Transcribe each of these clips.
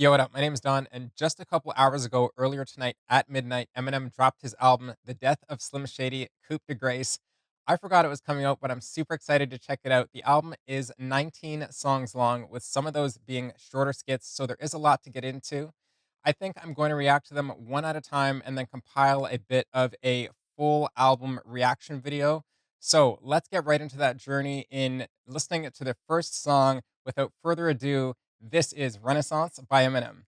Yo, what up? My name is Don, and just a couple hours ago, earlier tonight at midnight, Eminem dropped his album, The Death of Slim Shady, Coupe de Grace. I forgot it was coming out, but I'm super excited to check it out. The album is 19 songs long, with some of those being shorter skits, so there is a lot to get into. I think I'm going to react to them one at a time and then compile a bit of a full album reaction video. So let's get right into that journey in listening to the first song. Without further ado, this is Renaissance by Eminem.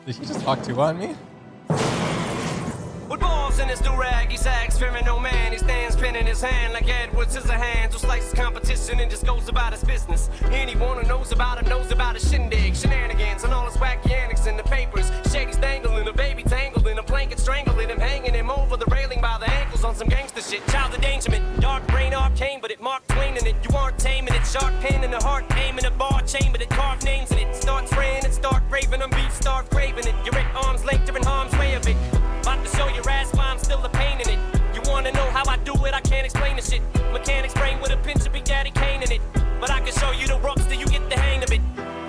Did he just talk too on me? With balls in his do-rag, he sags, fearing no man. He stands pen in his hand like Edward Scissorhands, who slices competition and just goes about his business. Anyone who knows about his shindig, shenanigans, and all his wacky antics in the papers. Shady's dangling, a baby tangled in a blanket strangling him, hanging him over the railing by the ankles on some gangster shit. Child endangerment, dark brain arcane, but it Mark Twain in it. You aren't taming it, sharp pain in the heart, aiming a bar chamber that carved names in it. Start spraying it, start raving them beats, start craving it. You're at arm's length, you're in harm's way of it. About to show your ass why I'm still a pain in it. You wanna know how I do it? I can't explain the shit. Mechanics brain with a pinch of Big Daddy Kane in it. But I can show you the ropes till you get the hang of it.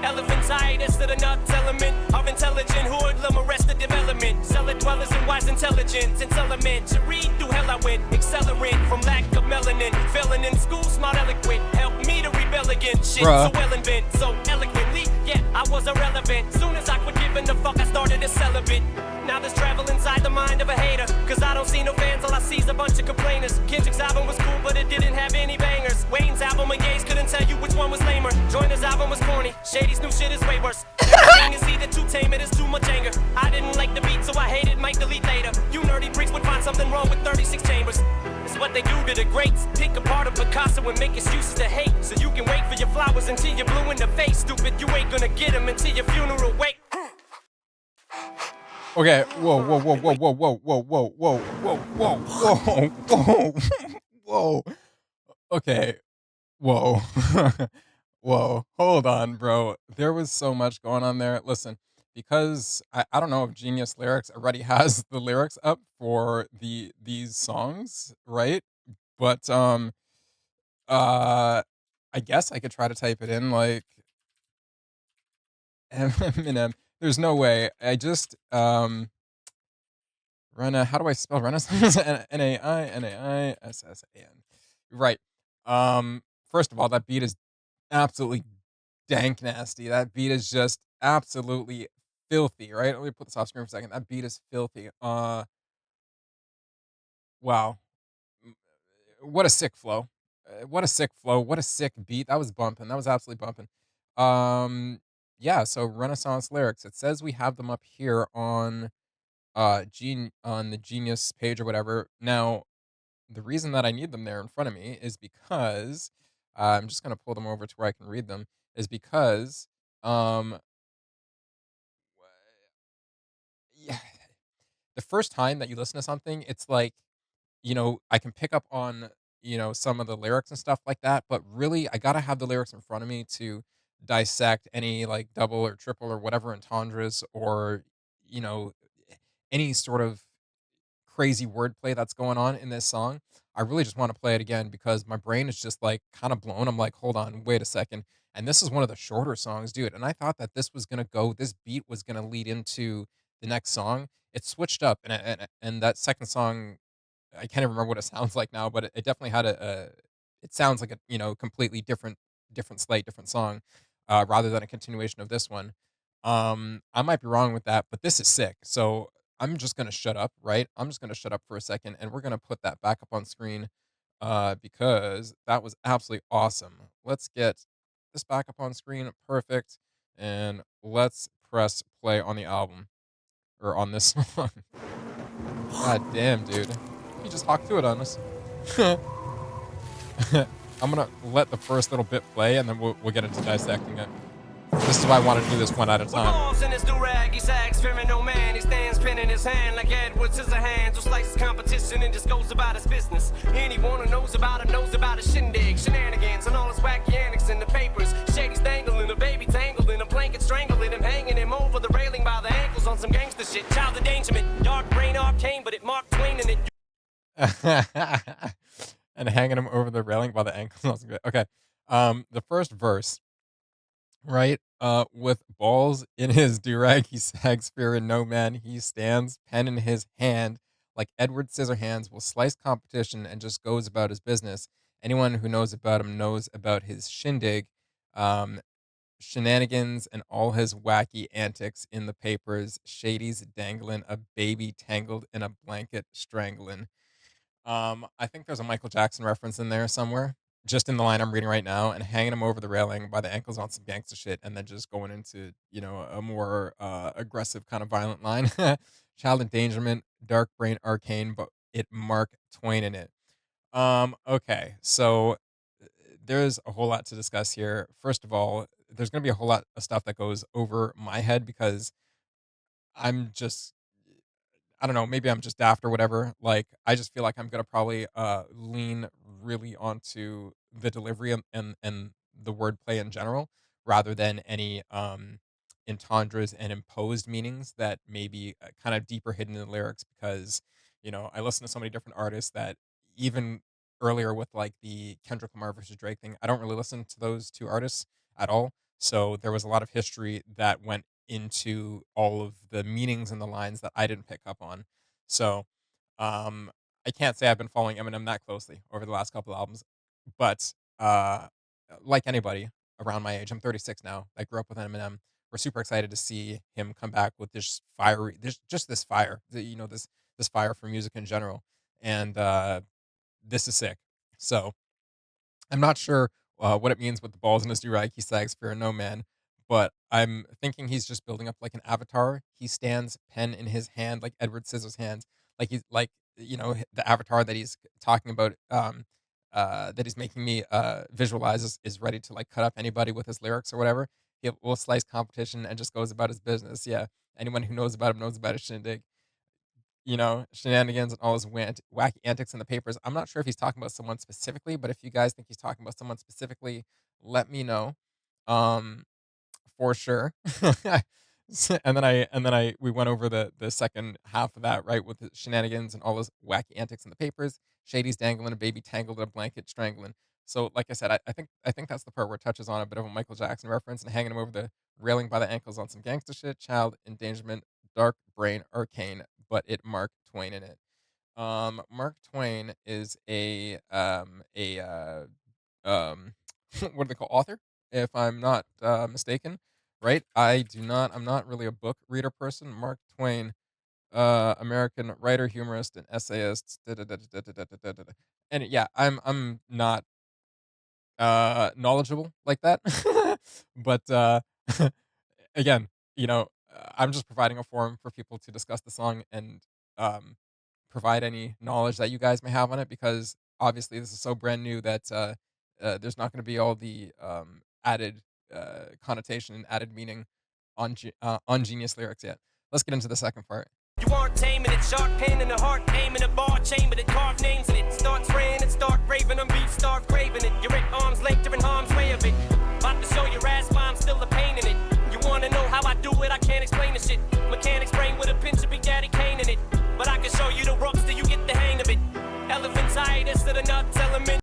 Elephantitis to the nuts element of intelligent hoodlum, arrested development. Cellar dwellers and wise intelligence. Intelligent to read through hell I went. Accelerant from lack of melanin. Failing in school, smart eloquent. Help me to rebel against shit. Bruh. So well invent, so eloquently. Yeah, I was irrelevant. Soon as I quit giving the fuck, I started to celibate. Now there's travel inside the mind of a hater. Cause I don't see no fans, all I see is a bunch of complainers. Kendrick's album was cool, but it didn't have any bangers. Wayne's album and Ye's couldn't tell you which one was lamer. Joyner's album was corny, Shady's new shit is way worse. Everything is either too tame, it is too much anger. I didn't like the beat, so I hated, might delete later. You nerdy freaks would find something wrong with 36 chambers. It's what they do to the greats. Pick apart a Picasso and make excuses to hate. So you can wait for your flowers until you're blue in the face. Stupid, you ain't gonna get them until your funeral wake. Okay, whoa. Whoa. Okay, whoa. Whoa, hold on, bro. There was so much going on there. Listen, because I don't know if Genius Lyrics already has the lyrics up for these songs, right? But uh I guess I could try to type it in like Eminem. There's no way. I just how do I spell Renaissance? Nainssan. Right. First of all, that beat is absolutely dank nasty. That beat is just absolutely filthy, right? Let me put this off screen for a second. That beat is filthy. Wow. M- What a sick flow. What a sick flow. What a sick beat. That was bumping. That was absolutely bumping. Yeah, so Renaissance lyrics. It says we have them up here on on the Genius page or whatever. Now, the reason that I need them there in front of me is because I'm just gonna pull them over to where I can read them. Is because um yeah, the first time that you listen to something, it's like, I can pick up on, some of the lyrics and stuff like that, but really I gotta have the lyrics in front of me to dissect any like double or triple or whatever entendres or, you know, any sort of crazy wordplay that's going on in this song. I really just want to play it again because my brain is just like kind of blown. I'm like, hold on, wait a second. And this is one of the shorter songs, dude. And I thought that this beat was gonna lead into the next song. It switched up, and that second song, I can't even remember what it sounds like now, but it definitely had it sounds like a completely different slate, different song, rather than a continuation of this one. I might be wrong with that, but this is sick. So I'm just gonna shut up, right? I'm just gonna shut up for a second, and we're gonna put that back up on screen, because that was absolutely awesome. Let's get this back up on screen, perfect, and let's press play on the album or on this song. God damn, dude, he just talked through it on us. I'm gonna let the first little bit play, and then we'll get into dissecting it. This is why I want to do this one at a With time. balls in his do-rag, he sags, fearing no man. He stands pen in his hand like Edward Scissorhands, who slices competition and just goes about his business. Anyone who knows about his shindig, shenanigans, and all his wacky antics in the papers. Shady's dangling, a baby tangled in a blanket strangling him, hanging him over the railing by the ankles on some gangster shit. Child endangerment, dark brain arcane, but it Mark Twain in it. and hanging him over the railing by the ankles. Okay. The first verse, right? With balls in his durag, he sags fear in no man. He stands, pen in his hand, like Edward Scissorhands, will slice competition and just goes about his business. Anyone who knows about him knows about his shindig, um, shenanigans, and all his wacky antics in the papers. Shady's dangling a baby tangled in a blanket strangling. I think there's a Michael Jackson reference in there somewhere, just in the line I'm reading right now, and hanging him over the railing by the ankles on some gangster shit, and then just going into a more aggressive kind of violent line. Child endangerment, dark brain, arcane, but it Mark Twain in it. Okay, so there's a whole lot to discuss here. First of all, there's going to be a whole lot of stuff that goes over my head because I'm just I don't know, maybe I'm just daft or whatever. Like, I just feel like I'm gonna probably lean really onto the delivery and the wordplay in general, rather than any entendres and imposed meanings that may be kind of deeper hidden in the lyrics. Because I listen to so many different artists that even earlier with like the Kendrick Lamar versus Drake thing, I don't really listen to those two artists at all. So there was a lot of history that went into all of the meanings and the lines that I didn't pick up on. So, um, I can't say I've been following Eminem that closely over the last couple albums, but like anybody around my age, I'm 36 now. I grew up with Eminem. We're super excited to see him come back with this fiery, this just this fire, this fire for music in general, and this is sick. So I'm not sure what it means with the balls in his durag. He sags fear no man, but I'm thinking he's just building up like an avatar. He stands, pen in his hand, like Edward Scissors hands, like he's like the avatar that he's talking about. That he's making me visualize is ready to like cut up anybody with his lyrics or whatever. He will slice competition and just goes about his business. Yeah, anyone who knows about him knows about his shindig, shenanigans and all his wacky antics in the papers. I'm not sure if he's talking about someone specifically, but if you guys think he's talking about someone specifically, let me know. Um, for sure. And then I we went over the second half of that, right, with the shenanigans and all those wacky antics in the papers. Shady's dangling a baby tangled in a blanket strangling. So like I said, I think that's the part where it touches on a bit of a Michael Jackson reference and hanging him over the railing by the ankles on some gangster shit, child endangerment, dark brain, arcane, but it Mark Twain in it. Mark Twain is a um what do they call author, if I'm not mistaken, right? I'm not really a book reader person. Mark Twain, American writer, humorist, and essayist. And yeah, I'm not knowledgeable like that. But again, I'm just providing a forum for people to discuss the song and um provide any knowledge that you guys may have on it, because obviously this is so brand new that there's not going to be all the added connotation and added meaning on Genius lyrics yet. Let's get into the second part. You aren't taming it, sharp pain in the heart, aim in a bar chamber that carve names in it. Start spraying it, start raving on beat, start craving it. You're at arm's length, you're in harm's way of it. About to show your ass why I'm still a pain in it. You wanna know how I do it? I can't explain the shit. Mechanics brain with a pinch of Big Daddy Kane in it. But I can show you the ropes till you get the hang of it. Elephantitis to the nuts, element.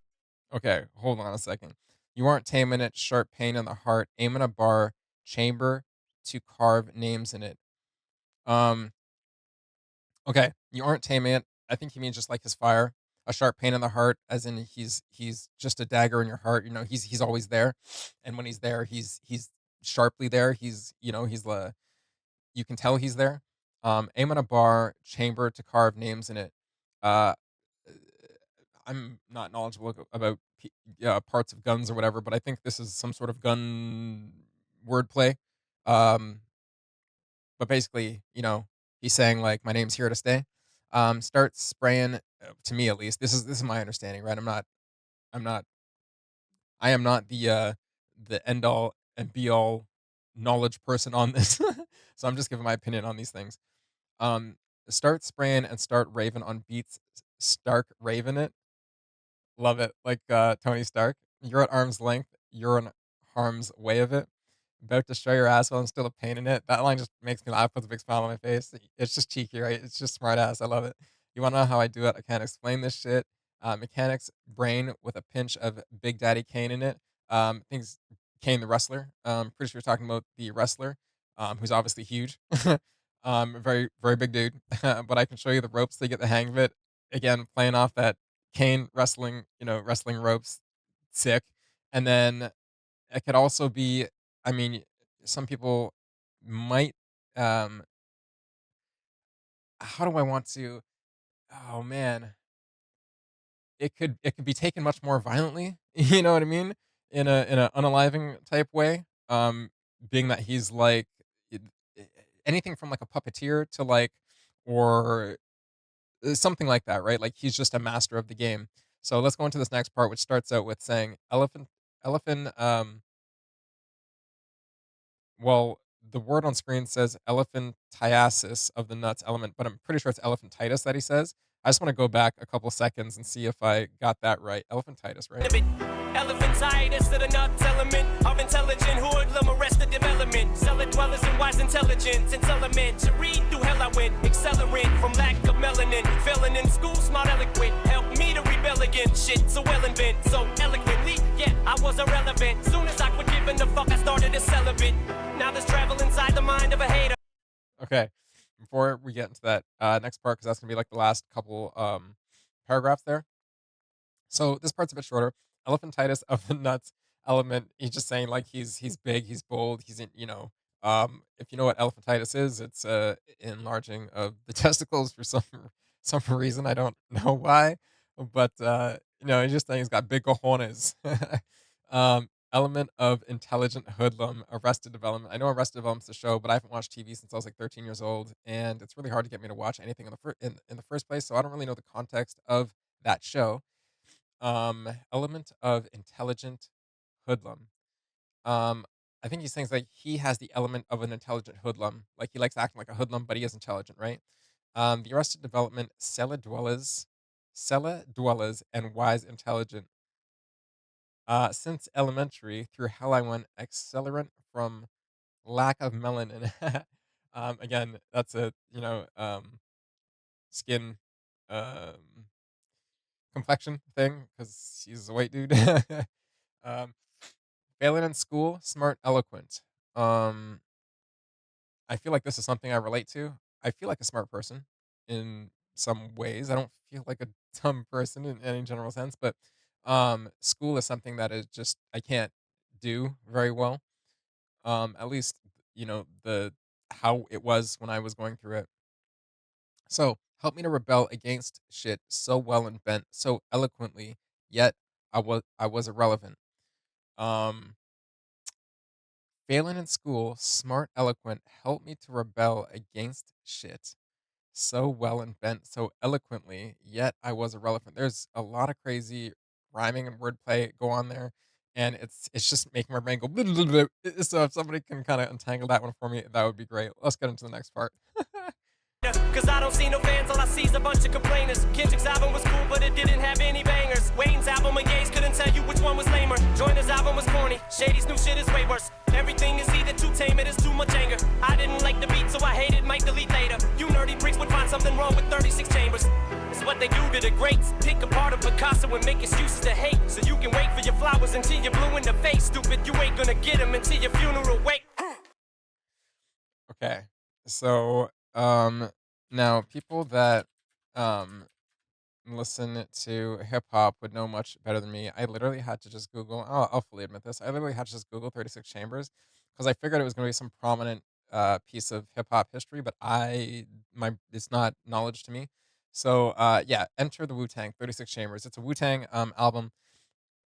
Okay, hold on a second. You aren't taming it, sharp pain in the heart, aim in a bar chamber to carve names in it. Um, Okay, you aren't taming it. I think he means just like his fire, a sharp pain in the heart, as in he's just a dagger in your heart. He's always there, and when he's there, he's sharply there. He's you can tell he's there. Aim on a bar chamber to carve names in it. Uh, I'm not knowledgeable about parts of guns or whatever, but I think this is some sort of gun wordplay. Um, but basically, he's saying like, "My name's here to stay." Start spraying. To me, at least, this is my understanding, right? I'm not. I am not the end all and be all knowledge person on this, so I'm just giving my opinion on these things. Um, Start spraying and start raving on beats. Stark raving it. Love it. Like Tony Stark. You're at arm's length. You're in harm's way of it. About to show your ass while I'm still a pain in it. That line just makes me laugh, puts a big smile on my face. It's just cheeky, right? It's just smart ass. I love it. You wanna know how I do it? I can't explain this shit. Mechanic's Brain with a pinch of Big Daddy Kane in it. Things Kane the wrestler. Pretty sure you're talking about the wrestler, who's obviously huge. Very very big dude. But I can show you the ropes to get the hang of it. Again, playing off that Kane wrestling, wrestling ropes, sick. And then it could also be, I mean, some people might. Um, how do I want to? Oh man, it could be taken much more violently. You know what I mean? In a unaliving type way. Being that he's like it- i- anything from like a puppeteer to like, or something like that, right? Like he's just a master of the game. So let's go into this next part, which starts out with saying elephant. Well, the word on screen says elephantiasis of the nuts element, but I'm pretty sure it's elephantitis that he says. I just want to go back a couple seconds and see if I got that right. Elephantitis, right? Elephantitis to the nuts element of intelligent hoodlum arrested development. Cellar dwellers and wise intelligence and elementary through hell I went. Accelerant from lack of melanin. Failing in school, smart eloquent. Help me to rebel against shit so well invent. So eloquently, yeah, I was irrelevant. Soon as I quit giving the fuck, I started to celibate. Now there's travel inside the mind of a hater. Okay. Before we get into that next part, because that's gonna be like the last couple paragraphs there. So this part's a bit shorter. Elephantitis of the nuts element. He's just saying like he's big, he's bold, he's in, if you know what elephantitis is, it's enlarging of the testicles for some reason. I don't know why. But he's just saying he's got big cojones. Element of intelligent hoodlum, Arrested Development. I know Arrested Development's a show, but I haven't watched TV since I was like 13 years old, and it's really hard to get me to watch anything in the first place. So I don't really know the context of that show. Element of intelligent hoodlum. Um, I think he's saying like he has the element of an intelligent hoodlum. Like he likes acting like a hoodlum, but he is intelligent, right? The Arrested Development, Cella dwellers, and wise intelligent. Since elementary, through hell I went, accelerant from lack of melanin. Again, that's a skin um complexion thing because he's a white dude. um, Failing in school, smart, eloquent. Um, I feel like this is something I relate to. I feel like a smart person in some ways. I don't feel like a dumb person in any general sense, but school is something that is just I can't do very well. At least the how it was when I was going through it. So help me to rebel against shit so well and bent so eloquently, yet I was irrelevant. Um, Failing in school, smart, eloquent, help me to rebel against shit so well and bent so eloquently, yet I was irrelevant. There's a lot of crazy rhyming and wordplay go on there, and it's just making my brain go. So if somebody can kind of untangle that one for me, that would be great. Let's get into the next part. Cause I don't see no fans, all I see is a bunch of complainers. Kendrick's album was cool, but it didn't have any bangers. Wayne's album and Ye's couldn't tell you which one was lamer. Joyner's album was corny, Shady's new shit is way worse. Everything is either too tame, it is too much anger. I didn't like the beat, so I hated, might delete later. You nerdy freaks would find something wrong with 36 chambers. It's what they do to the greats. Pick apart a Picasso and make excuses to hate. So you can wait for your flowers until you're blue in the face. Stupid, you ain't gonna get them until your funeral wake. Okay, so now people that um listen to hip hop would know much better than me. I literally had to just Google. I'll fully admit this. I literally had to just Google 36 Chambers because I figured it was going to be some prominent piece of hip hop history, but it's not knowledge to me. So yeah, enter the Wu Tang 36 Chambers. It's a Wu Tang album.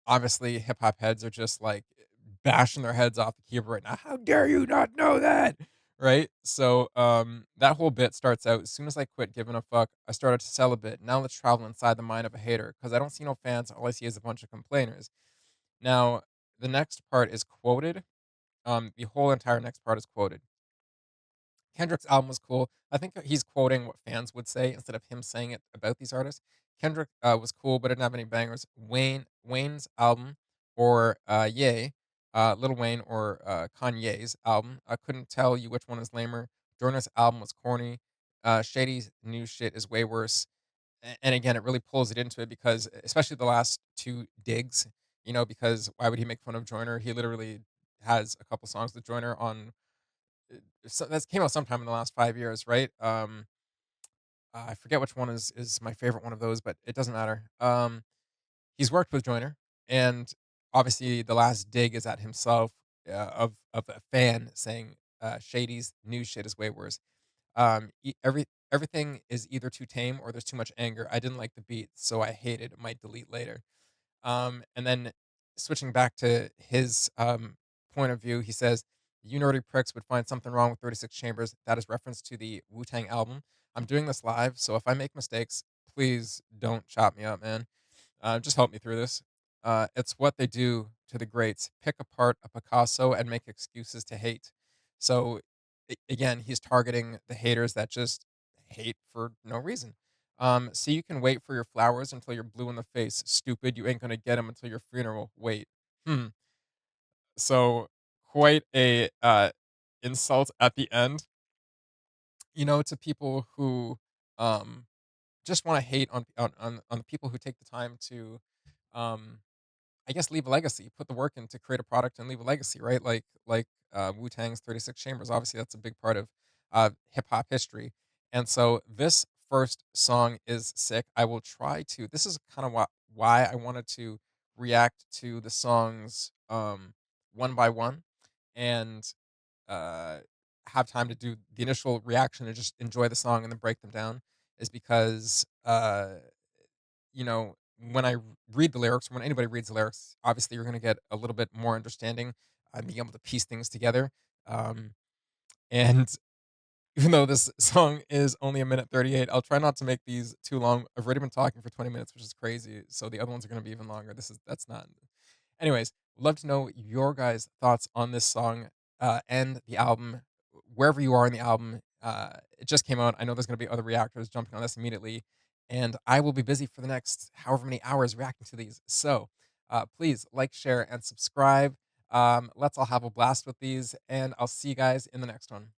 Obviously, hip hop heads are just like bashing their heads off the keyboard right now. How dare you not know that? Right? So that whole bit starts out as soon as I quit giving a fuck, I started to sell a bit. Now let's travel inside the mind of a hater because I don't see no fans. All I see is a bunch of complainers. Now, the next part is quoted. The whole entire next part is quoted. Kendrick's album was cool. I think he's quoting what fans would say instead of him saying it about these artists. Kendrick was cool, but didn't have any bangers. Wayne's album or Lil Wayne or Kanye's album. I couldn't tell you which one is lamer. Joyner's album was corny. Shady's new shit is way worse. and again, it really pulls it into it because especially the last 2 digs, because why would he make fun of Joyner? He literally has a couple songs with Joyner on that came out sometime in the last 5 years, right? I forget which one is my favorite one of those, but it doesn't matter. He's worked with Joyner, and obviously the last dig is at himself, of a fan saying, "Shady's new shit is way worse." Everything is either too tame or there's too much anger. I didn't like the beat, so I hate it. Might delete later. And then switching back to his point of view, he says, "You nerdy pricks would find something wrong with 36 Chambers." That is reference to the Wu Tang album. I'm doing this live, so if I make mistakes, please don't chop me up, man. Just help me through this. It's what they do to the greats: pick apart a Picasso and make excuses to hate. So, again, he's targeting the haters that just hate for no reason. So you can wait for your flowers until you're blue in the face. Stupid, you ain't gonna get them until your funeral. Wait. Hmm. So quite a insult at the end, to people who um just want to hate on the people who take the time to um I guess leave a legacy, put the work in to create a product and leave a legacy, right? Like Wu Tang's 36 Chambers. Obviously, that's a big part of hip hop history. And so this first song is sick. I will try to. This is kind of why I wanted to react to the songs one by one and uh, have time to do the initial reaction and just enjoy the song and then break them down is because when I read the lyrics, when anybody reads the lyrics, obviously you're going to get a little bit more understanding, being able to piece things together. Um, and even though this song is only a minute 38, I'll try not to make these too long. I've already been talking for 20 minutes, which is crazy. So the other ones are going to be even longer. That's not. Anyways, love to know your guys' thoughts on this song and the album, wherever you are in the album. It just came out. I know there's going to be other reactors jumping on this immediately, and I will be busy for the next however many hours reacting to these. So please like, share, and subscribe. Let's all have a blast with these, and I'll see you guys in the next one.